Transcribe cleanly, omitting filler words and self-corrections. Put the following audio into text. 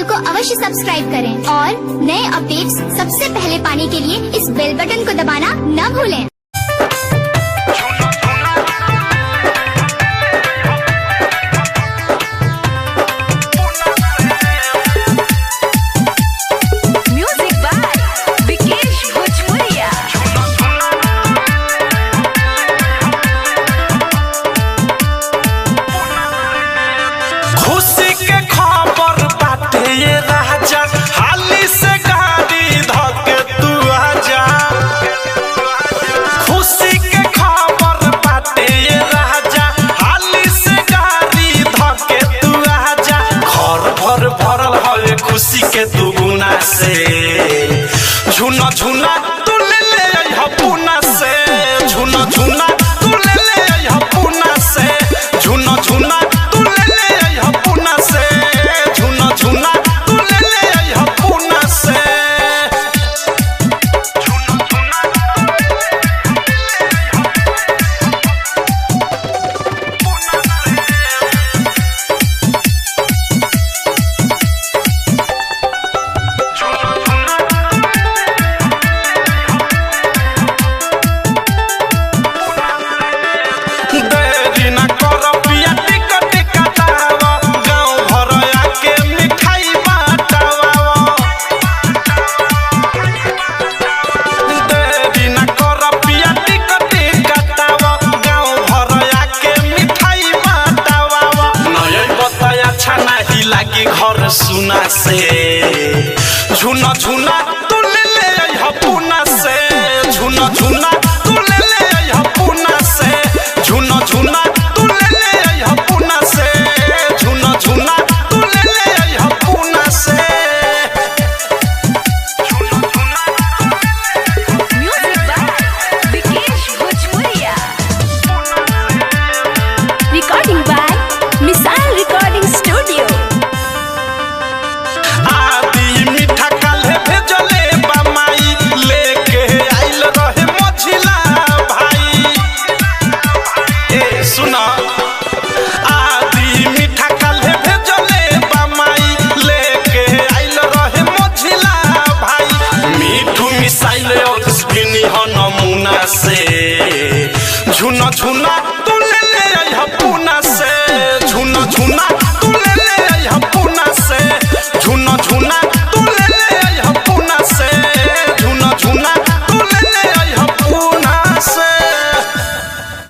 को अवश्य सब्सक्राइब करें और नए अपडेट्स सबसे पहले पाने के लिए इस बेल बटन को दबाना न भूलें। खुशी के खबर बाटे ये राजा, हाली से गाड़ी धके तू आजा। खुशी के खबर बाटे ये राजा, हाली से गाड़ी धके तू आजा। घर भर भरल हवे खुशी के दुगुना से, झुना झुना तू ले ले अइहा पुना से, झुना झुना तू ले ले अइहा पुना से, झुना झुना तू ले ले अइहा पुना से, झुना झुना तू ले ले अइहा पुना से। देरी ना कर पिया टिकट कटावा, गाँव भर आके मिठाई बाटावा। देरी ना कर पिया टिकट कटावा, गाँव भर आके मिठाई बाटावा। नय बताया अच्छा नहीं लागी घर सुना से, झुना झुना तू ले ले अइहा पुना से, झुना झुना तू ले ले अइहा पुना से, झुना झुना तू ले ले अइहा पुना से, झुना झुना तू ले ले अइहा पुना से। Music by Vikesh Bhojpuria. Recording by Missile Recording Studio. आदि मीठा काल्हे भेजले बमाई, लेके आइल रहे मझिला भाई। ए सुना, आदि मीठा काल्हे भेजले बमाई, लेके आइल रहे मझिला भाई। मीठू मिसाइल और स्पिनी हो नमूना से, झुना झुना